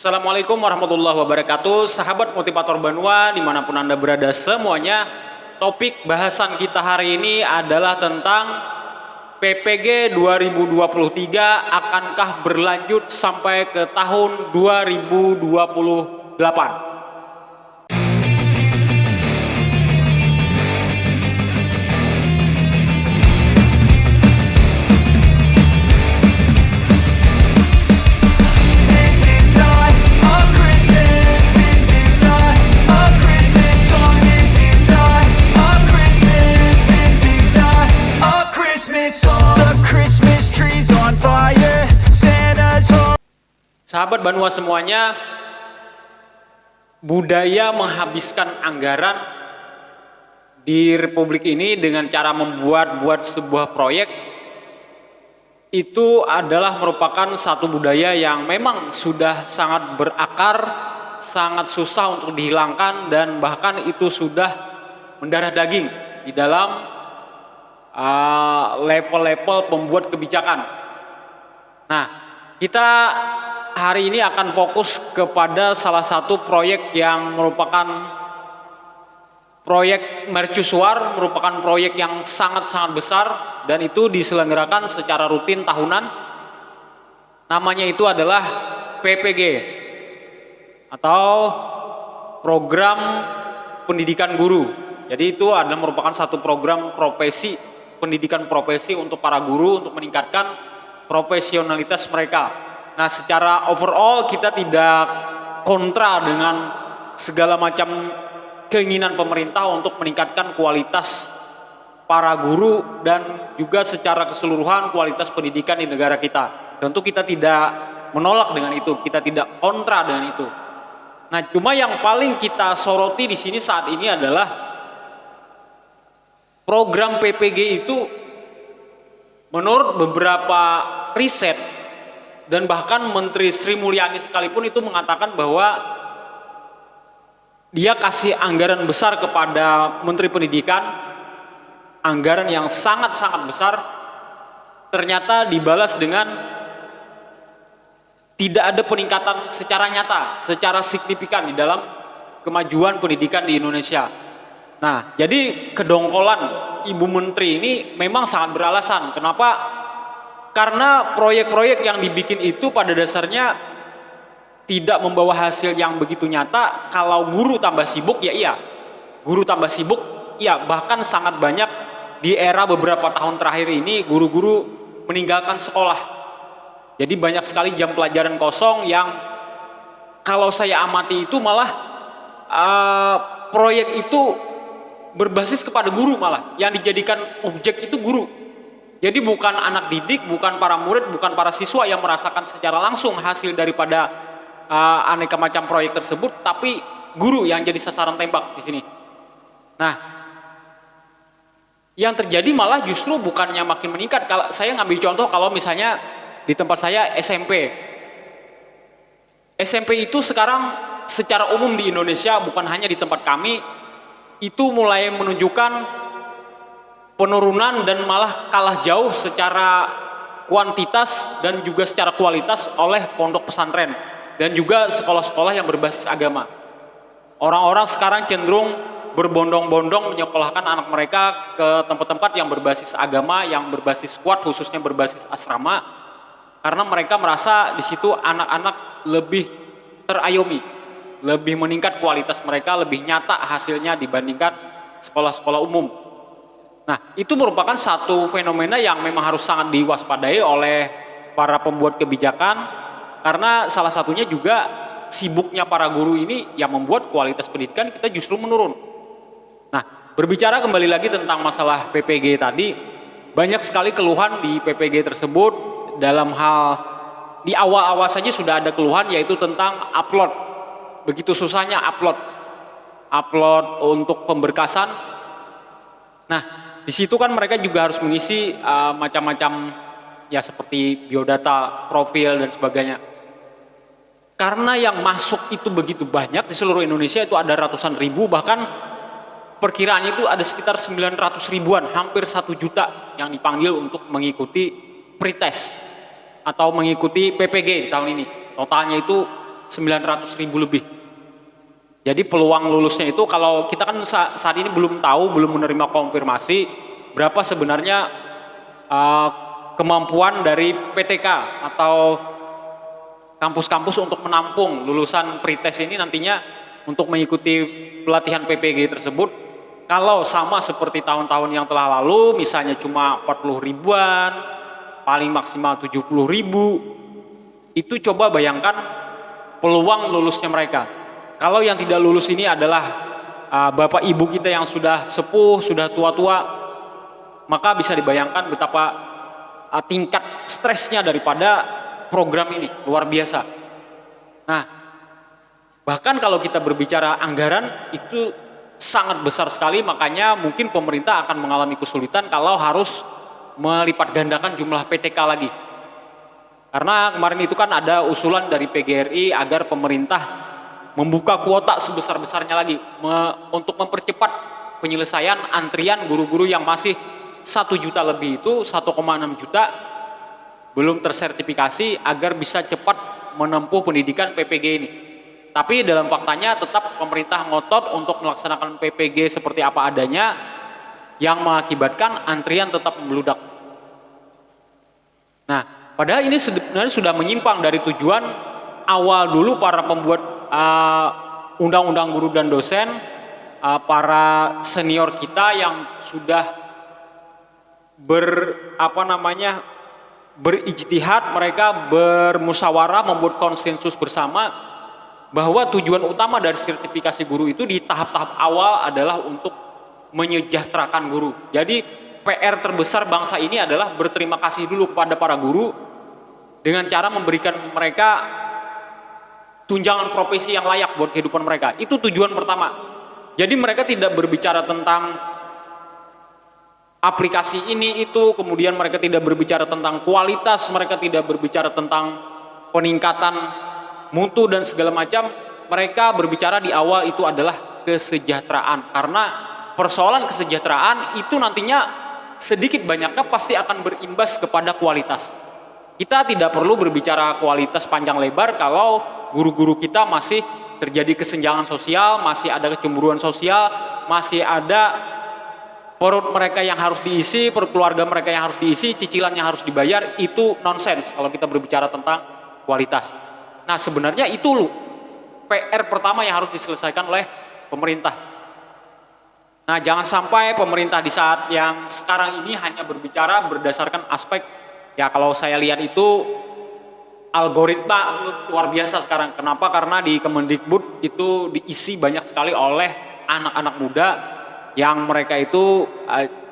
Assalamualaikum warahmatullahi wabarakatuh. Sahabat motivator Banua dimanapun Anda berada semuanya. Topik bahasan kita hari ini adalah tentang PPG 2023 akankah berlanjut sampai ke tahun 2028. Sahabat Banua semuanya, budaya menghabiskan anggaran di Republik ini dengan cara membuat sebuah proyek itu adalah merupakan satu budaya yang memang sudah sangat berakar, sangat susah untuk dihilangkan, dan bahkan itu sudah mendarah daging di dalam level-level pembuat kebijakan. Nah, kita hari ini akan fokus kepada salah satu proyek yang merupakan proyek mercusuar, merupakan proyek yang sangat-sangat besar dan itu diselenggarakan secara rutin tahunan. Namanya itu adalah PPG atau Program Pendidikan Guru. Jadi itu adalah merupakan satu program profesi, pendidikan profesi untuk para guru untuk meningkatkan profesionalitas mereka. Nah, secara overall kita tidak kontra dengan segala macam keinginan pemerintah untuk meningkatkan kualitas para guru dan juga secara keseluruhan kualitas pendidikan di negara kita. Tentu kita tidak menolak dengan itu, kita tidak kontra dengan itu. Nah, cuma yang paling kita soroti di sini saat ini adalah program PPG itu menurut beberapa riset dan bahkan Menteri Sri Mulyani sekalipun itu mengatakan bahwa dia kasih anggaran besar kepada Menteri Pendidikan, anggaran yang sangat-sangat besar, ternyata dibalas dengan tidak ada peningkatan secara nyata, secara signifikan di dalam kemajuan pendidikan di Indonesia. Nah, jadi kedongkolan Ibu Menteri ini memang sangat beralasan. Kenapa? Karena proyek-proyek yang dibikin itu pada dasarnya tidak membawa hasil yang begitu nyata. Kalau guru tambah sibuk, ya iya. Guru tambah sibuk, iya. Bahkan sangat banyak di era beberapa tahun terakhir ini guru-guru meninggalkan sekolah. Jadi banyak sekali jam pelajaran kosong yang kalau saya amati itu malah proyek itu berbasis kepada guru, malah yang dijadikan objek itu guru. Jadi bukan anak didik, bukan para murid, bukan para siswa yang merasakan secara langsung hasil daripada aneka macam proyek tersebut, tapi guru yang jadi sasaran tembak di sini. Nah, yang terjadi malah justru bukannya makin meningkat. Kalau saya ngambil contoh, kalau misalnya di tempat saya SMP itu sekarang secara umum di Indonesia, bukan hanya di tempat kami, itu mulai menunjukkan penurunan dan malah kalah jauh secara kuantitas dan juga secara kualitas oleh pondok pesantren dan juga sekolah-sekolah yang berbasis agama. Orang-orang sekarang cenderung berbondong-bondong menyekolahkan anak mereka ke tempat-tempat yang berbasis agama, yang berbasis kuat, khususnya berbasis asrama, karena mereka merasa di situ anak-anak lebih terayomi, lebih meningkat kualitas mereka, lebih nyata hasilnya dibandingkan sekolah-sekolah umum. Nah, itu merupakan satu fenomena yang memang harus sangat diwaspadai oleh para pembuat kebijakan, karena salah satunya juga sibuknya para guru ini yang membuat kualitas pendidikan kita justru menurun. Nah, berbicara kembali lagi tentang masalah PPG tadi, banyak sekali keluhan di PPG tersebut. Dalam hal di awal-awal saja sudah ada keluhan, yaitu tentang upload. Begitu susahnya upload untuk pemberkasan. Nah, di situ kan mereka juga harus mengisi macam-macam ya seperti biodata, profil dan sebagainya. Karena yang masuk itu begitu banyak di seluruh Indonesia, itu ada ratusan ribu, bahkan perkiraannya itu ada sekitar 900 ribuan, hampir 1 juta yang dipanggil untuk mengikuti pretest atau mengikuti PPG di tahun ini. Totalnya itu 900.000 lebih. Jadi peluang lulusnya itu, kalau kita kan saat ini belum tahu, belum menerima konfirmasi berapa sebenarnya kemampuan dari PTK atau kampus-kampus untuk menampung lulusan pretest ini nantinya untuk mengikuti pelatihan PPG tersebut. Kalau sama seperti tahun-tahun yang telah lalu, misalnya cuma 40 ribuan, paling maksimal 70 ribu, itu coba bayangkan peluang lulusnya mereka. Kalau yang tidak lulus ini adalah bapak ibu kita yang sudah sepuh, sudah tua-tua, maka bisa dibayangkan betapa tingkat stresnya daripada program ini luar biasa. Nah, bahkan kalau kita berbicara anggaran itu sangat besar sekali, makanya mungkin pemerintah akan mengalami kesulitan kalau harus melipat gandakan jumlah PTK lagi. Karena kemarin itu kan ada usulan dari PGRI agar pemerintah membuka kuota sebesar-besarnya lagi untuk mempercepat penyelesaian antrian guru-guru yang masih 1 juta lebih, itu 1,6 juta belum tersertifikasi agar bisa cepat menempuh pendidikan PPG ini. Tapi dalam faktanya tetap pemerintah ngotot untuk melaksanakan PPG seperti apa adanya, yang mengakibatkan antrian tetap membludak. Nah, padahal ini sebenarnya sudah menyimpang dari tujuan awal dulu para pembuat undang-undang guru dan dosen, para senior kita yang sudah berijtihad, mereka bermusyawarah membuat konsensus bersama bahwa tujuan utama dari sertifikasi guru itu di tahap-tahap awal adalah untuk menyejahterakan guru. Jadi PR terbesar bangsa ini adalah berterima kasih dulu kepada para guru dengan cara memberikan mereka tunjangan profesi yang layak buat kehidupan mereka. Itu tujuan pertama. Jadi mereka tidak berbicara tentang aplikasi ini itu, kemudian mereka tidak berbicara tentang kualitas, mereka tidak berbicara tentang peningkatan mutu dan segala macam. Mereka berbicara di awal itu adalah kesejahteraan, karena persoalan kesejahteraan itu nantinya sedikit banyaknya pasti akan berimbas kepada kualitas. Kita tidak perlu berbicara kualitas panjang lebar kalau guru-guru kita masih terjadi kesenjangan sosial, masih ada kecemburuan sosial, masih ada perut mereka yang harus diisi, perut keluarga mereka yang harus diisi, cicilan yang harus dibayar. Itu nonsens kalau kita berbicara tentang kualitas. Nah, sebenarnya itu PR pertama yang harus diselesaikan oleh pemerintah. Nah, jangan sampai pemerintah di saat yang sekarang ini hanya berbicara berdasarkan aspek, ya kalau saya lihat itu algoritma luar biasa sekarang. Kenapa? Karena di Kemendikbud itu diisi banyak sekali oleh anak-anak muda yang mereka itu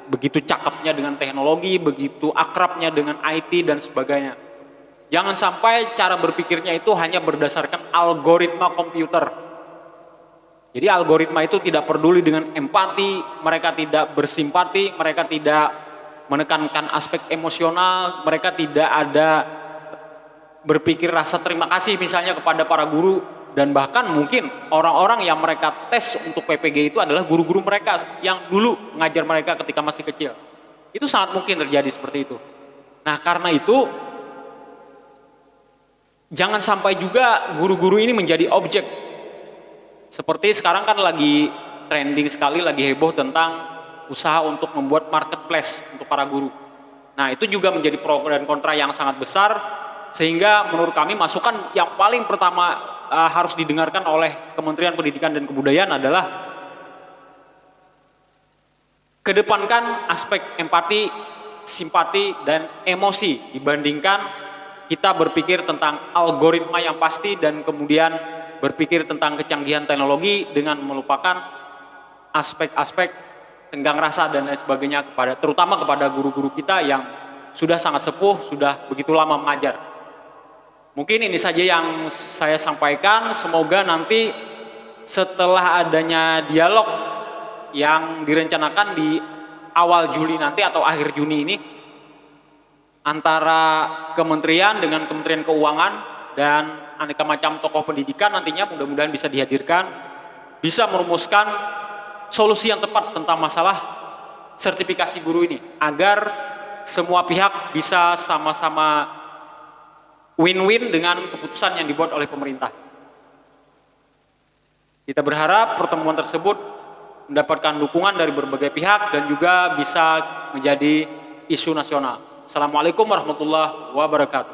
begitu cakepnya dengan teknologi, begitu akrabnya dengan IT dan sebagainya. Jangan sampai cara berpikirnya itu hanya berdasarkan algoritma komputer. Jadi algoritma itu tidak peduli dengan empati, mereka tidak bersimpati, mereka tidak menekankan aspek emosional, mereka tidak ada berpikir rasa terima kasih misalnya kepada para guru. Dan bahkan mungkin orang-orang yang mereka tes untuk PPG itu adalah guru-guru mereka yang dulu mengajar mereka ketika masih kecil. Itu sangat mungkin terjadi seperti itu. Nah, karena itu jangan sampai juga guru-guru ini menjadi objek. Seperti sekarang kan lagi trending sekali, lagi heboh tentang usaha untuk membuat marketplace untuk para guru. Nah, itu juga menjadi pro dan kontra yang sangat besar, sehingga menurut kami masukan yang paling pertama harus didengarkan oleh Kementerian Pendidikan dan Kebudayaan adalah kedepankan aspek empati, simpati, dan emosi dibandingkan kita berpikir tentang algoritma yang pasti dan kemudian berpikir tentang kecanggihan teknologi dengan melupakan aspek-aspek tenggang rasa dan lain sebagainya, terutama kepada guru-guru kita yang sudah sangat sepuh, sudah begitu lama mengajar. Mungkin ini saja yang saya sampaikan. Semoga nanti setelah adanya dialog yang direncanakan di awal Juli nanti atau akhir Juni ini antara kementerian dengan Kementerian Keuangan dan aneka macam tokoh pendidikan, nantinya mudah-mudahan bisa dihadirkan, bisa merumuskan solusi yang tepat tentang masalah sertifikasi guru ini agar semua pihak bisa sama-sama win-win dengan keputusan yang dibuat oleh pemerintah. Kita berharap pertemuan tersebut mendapatkan dukungan dari berbagai pihak dan juga bisa menjadi isu nasional. Assalamualaikum warahmatullahi wabarakatuh.